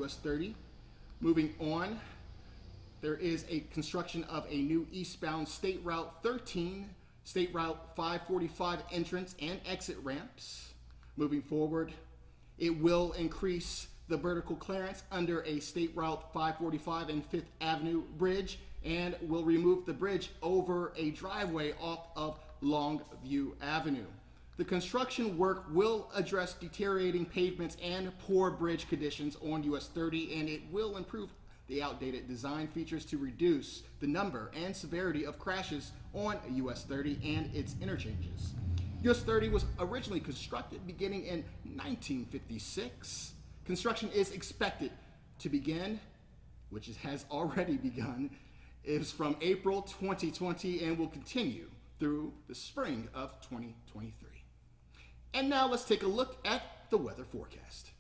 US 30. Moving on, there is a construction of a new eastbound State Route 13, State Route 545 entrance and exit ramps. Moving forward, it will increase the vertical clearance under a State Route 545 and 5th Avenue bridge and will remove the bridge over a driveway off of Longview Avenue. The construction work will address deteriorating pavements and poor bridge conditions on US 30, and it will improve the outdated design features to reduce the number and severity of crashes on US 30 and its interchanges. US 30 was originally constructed beginning in 1956. Construction is expected to begin, which has already begun, is from April 2020 and will continue through the spring of 2023. And now let's take a look at the weather forecast.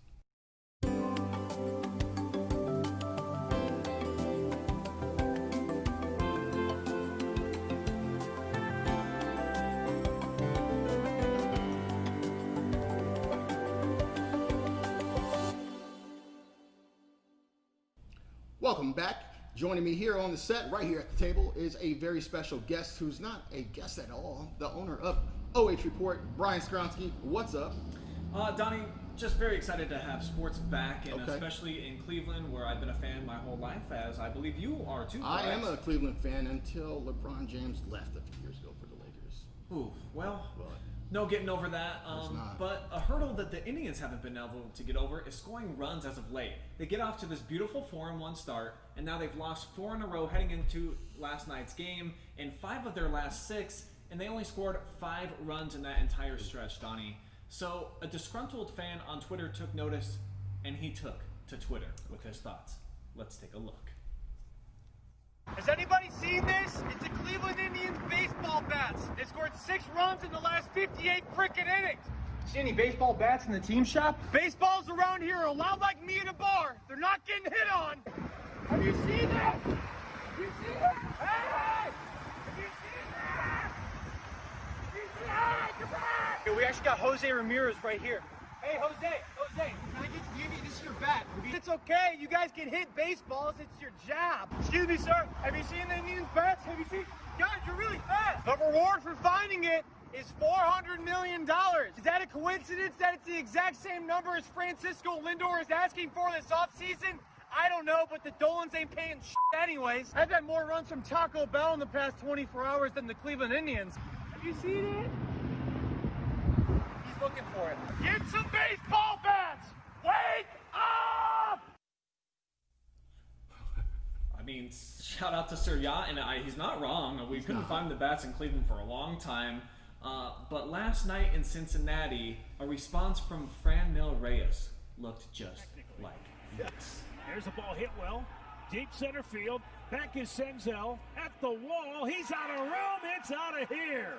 Welcome back. Joining me here on the set, right here at the table, is a very special guest who's not a guest at all, the owner of OH.Report, Bryant. What's up? Donnie, just very excited to have sports back, and especially in Cleveland, where I've been a fan my whole life, as I believe you are too. I am a Cleveland fan until LeBron James left a few years ago for the Lakers. Ooh, well, no getting over that. But a hurdle that the Indians haven't been able to get over is scoring runs as of late. They get off to this beautiful 4-1 start, and now they've lost 4 in a row heading into last night's game, and 5 of their last 6, and they only scored 5 runs in that entire stretch, Donnie. So a disgruntled fan on Twitter took notice, and he took to Twitter with his thoughts. Let's take a look. Has anybody seen this? It's the Cleveland Indians baseball bats. They scored 6 runs in the last 58 frickin' innings. See any baseball bats in the team shop? Baseballs around here are allowed like me in a bar. They're not getting hit on. Have you seen that? Have you seen that? Hey! Have you seen that? Have you seen that? Come back! Okay, we actually got Jose Ramirez right here. Hey, Jose, can I get you? This is your bat. It's okay. You guys can hit baseballs. It's your job. Excuse me, sir. Have you seen the Indians' bats? Have you seen? God, you're really fast. The reward for finding it is $400 million. Is that a coincidence that it's the exact same number as Francisco Lindor is asking for this offseason? I don't know, but the Dolans ain't paying shit anyways. I've had more runs from Taco Bell in the past 24 hours than the Cleveland Indians. Have you seen it? He's looking for it. Get some baseball bats! Wake up! I mean, shout out to Sir Yacht, and he's not wrong. We couldn't find the bats in Cleveland for a long time. But last night in Cincinnati, a response from Franmil Reyes looked just like this. There's the ball hit well. Deep center field. Back is Senzel. At the wall. He's out of room. It's out of here.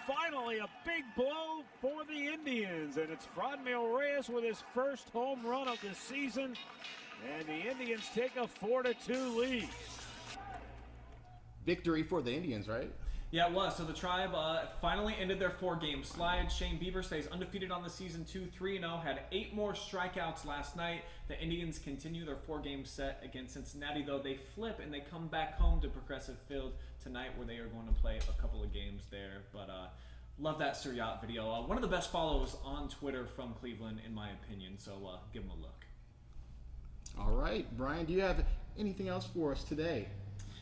Finally, a big blow for the Indians. And it's Franmil Reyes with his first home run of the season. And the Indians take a 4-2 lead. Victory for the Indians, right? Yeah, it was. So the Tribe finally ended their 4-game slide. Shane Bieber stays undefeated on the season, 2-3-0. Had 8 more strikeouts last night. The Indians continue their 4-game set against Cincinnati, though they flip and they come back home to Progressive Field tonight, where they are going to play a couple of games there. But love that Sir Yacht video. One of the best follows on Twitter from Cleveland, in my opinion. So give him a look. All right, Brian, do you have anything else for us today?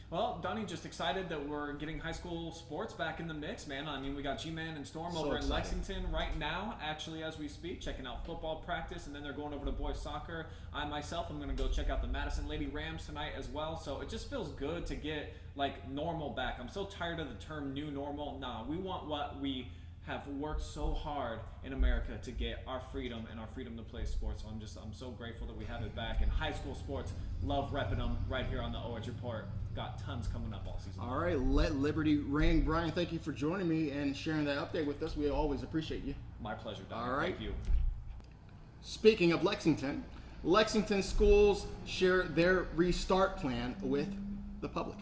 Well, Donnie, just excited that we're getting high school sports back in the mix, man. I mean, we got G-Man and Storm over in Lexington right now, actually, as we speak, checking out football practice, and then they're going over to boys soccer. I myself am going to go check out the Madison Lady Rams tonight as well, so it just feels good to get, like, normal back. I'm so tired of the term new normal. Nah, we want what we have worked so hard in America to get our freedom and our freedom to play sports. So I'm so grateful that we have it back. And high school sports, love repping them right here on the OH.Report. Got tons coming up all season. All right, let Liberty ring. Brian, thank you for joining me and sharing that update with us. We always appreciate you. My pleasure, Don. All right. Thank you. Speaking of Lexington, Lexington schools share their restart plan with the public.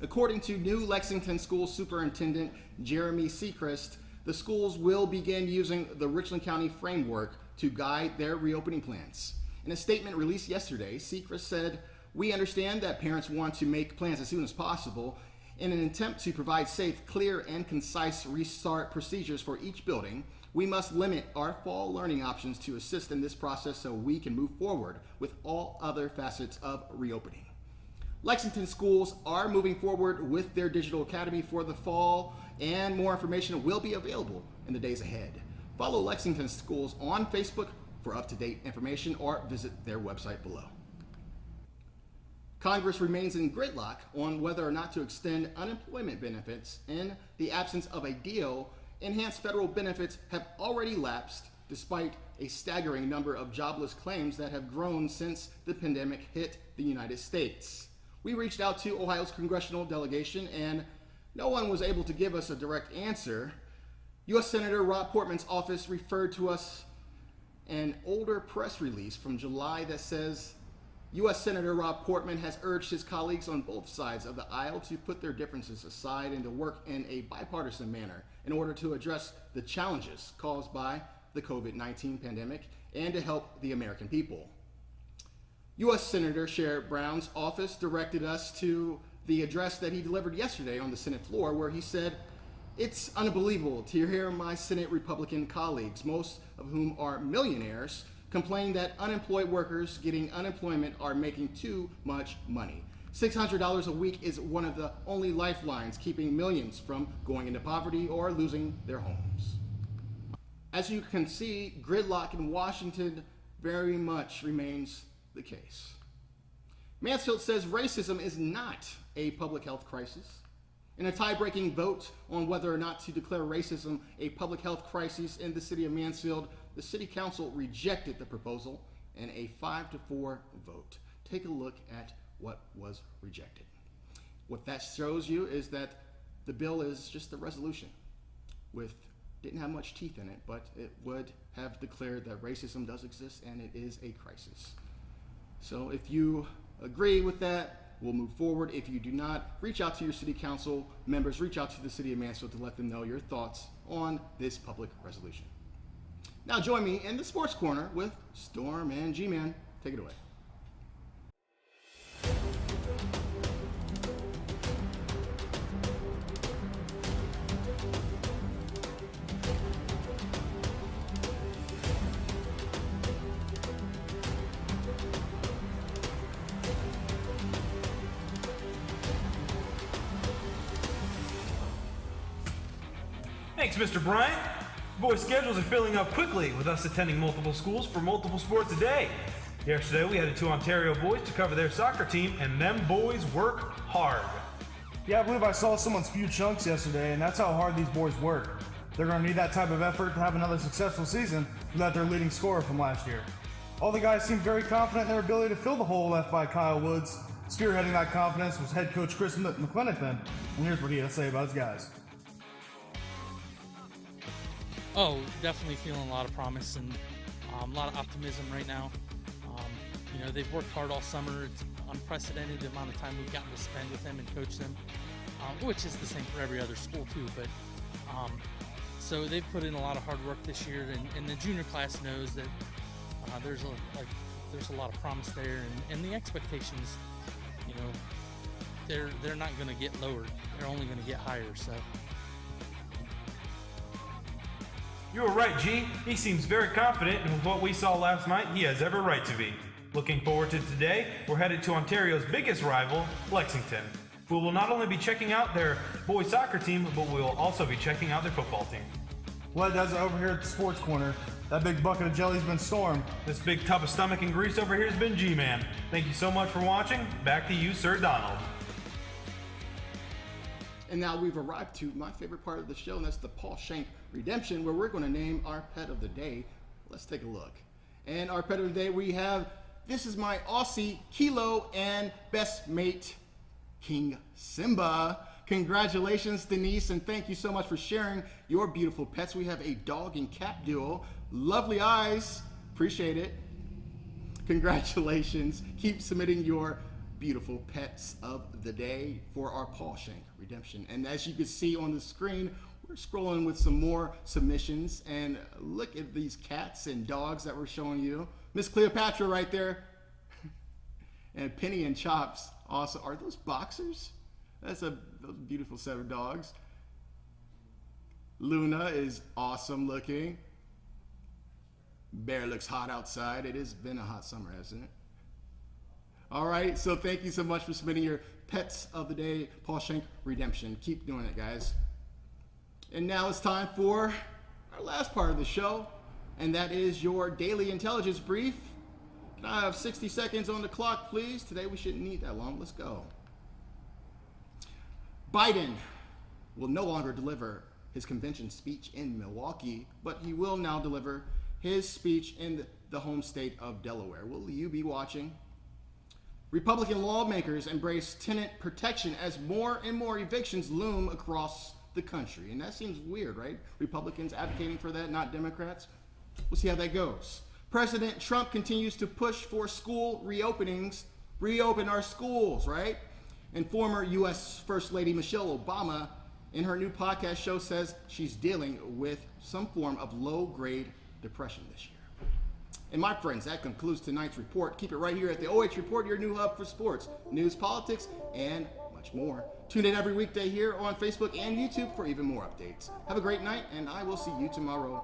According to new Lexington School Superintendent Jeremy Sechrist, the schools will begin using the Richland County framework to guide their reopening plans. In a statement released yesterday, Secra said, "We understand that parents want to make plans as soon as possible. In an attempt to provide safe, clear, and concise restart procedures for each building, we must limit our fall learning options to assist in this process so we can move forward with all other facets of reopening." Lexington schools are moving forward with their digital academy for the fall, and more information will be available in the days ahead. Follow Lexington schools on Facebook for up-to-date information or visit their website below. Congress remains in gridlock on whether or not to extend unemployment benefits. In the absence of a deal, enhanced federal benefits have already lapsed despite a staggering number of jobless claims that have grown since the pandemic hit the United States. We reached out to Ohio's congressional delegation and no one was able to give us a direct answer. U.S. Senator Rob Portman's office referred to us an older press release from July that says U.S. Senator Rob Portman has urged his colleagues on both sides of the aisle to put their differences aside and to work in a bipartisan manner in order to address the challenges caused by the COVID-19 pandemic and to help the American people. U.S. Senator Sherrod Brown's office directed us to the address that he delivered yesterday on the Senate floor, where he said, "It's unbelievable to hear my Senate Republican colleagues, most of whom are millionaires, complain that unemployed workers getting unemployment are making too much money. $600 a week is one of the only lifelines keeping millions from going into poverty or losing their homes." As you can see, gridlock in Washington very much remains the case. Mansfield says racism is not a public health crisis. In a tie-breaking vote on whether or not to declare racism a public health crisis in the city of Mansfield, the city council rejected the proposal in a 5-4 vote. Take a look at what was rejected. What that shows you is that the bill is just a resolution didn't have much teeth in it, but it would have declared that racism does exist and it is a crisis. So if you agree with that, we'll move forward. If you do not, reach out to your city council members, reach out to the city of Mansfield to let them know your thoughts on this public resolution. Now join me in the Sports Corner with Storm and G-Man. Take it away. Thanks, Mr. Bryant. Boys' schedules are filling up quickly with us attending multiple schools for multiple sports a day. Yesterday, we headed to Ontario boys to cover their soccer team, and them boys work hard. Yeah, I believe I saw someone spew chunks yesterday, and that's how hard these boys work. They're going to need that type of effort to have another successful season without their leading scorer from last year. All the guys seemed very confident in their ability to fill the hole left by Kyle Woods. Spearheading that confidence was head coach Chris McClenathan, and here's what he had to say about his guys. Oh, definitely feeling a lot of promise and a lot of optimism right now. You know, they've worked hard all summer. It's unprecedented the amount of time we've gotten to spend with them and coach them, which is the same for every other school too. But so they've put in a lot of hard work this year, and the junior class knows that there's a lot of promise there, and the expectations, you know, they're not going to get lowered. They're only going to get higher. So. You were right, G. He seems very confident, and with what we saw last night, he has every right to be. Looking forward to today, we're headed to Ontario's biggest rival, Lexington. We will not only be checking out their boys soccer team, but we will also be checking out their football team. Well, that does it over here at the Sports Corner. That big bucket of jelly's been Storm. This big tub of stomach and grease over here has been G-Man. Thank you so much for watching. Back to you, Sir Donald. And now we've arrived to my favorite part of the show, and that's the Paul Shank Redemption, where we're going to name our pet of the day. Let's take a look. And our pet of the day, we have, this is my Aussie, Kilo, and best mate, King Simba. Congratulations, Denise, and thank you so much for sharing your beautiful pets. We have a dog and cat duo. Lovely eyes. Appreciate it. Congratulations. Keep submitting your beautiful pets of the day for our Paul Shank Redemption. And as you can see on the screen, we're scrolling with some more submissions, and look at these cats and dogs that we're showing you. Miss Cleopatra right there. And Penny and Chops also. Are those boxers? That's a beautiful set of dogs. Luna is awesome looking. Bear looks hot outside. It has been a hot summer, hasn't it? All right, so thank you so much for submitting your Pets of the Day Paul Shank Redemption. Keep doing it, guys. And now it's time for our last part of the show, and that is your Daily Intelligence Brief. Can I have 60 seconds on the clock, please? Today we shouldn't need that long. Let's go. Biden will no longer deliver his convention speech in Milwaukee, but he will now deliver his speech in the home state of Delaware. Will you be watching? Republican lawmakers embrace tenant protection as more and more evictions loom across the country. And that seems weird, right? Republicans advocating for that, not Democrats. We'll see how that goes. President Trump continues to push for school reopenings. Reopen our schools, right? And former U.S. First Lady Michelle Obama, in her new podcast show, says she's dealing with some form of low-grade depression this year. And my friends, that concludes tonight's report. Keep it right here at the OH Report, your new hub for sports, news, politics, and much more. Tune in every weekday here on Facebook and YouTube for even more updates. Have a great night, and I will see you tomorrow.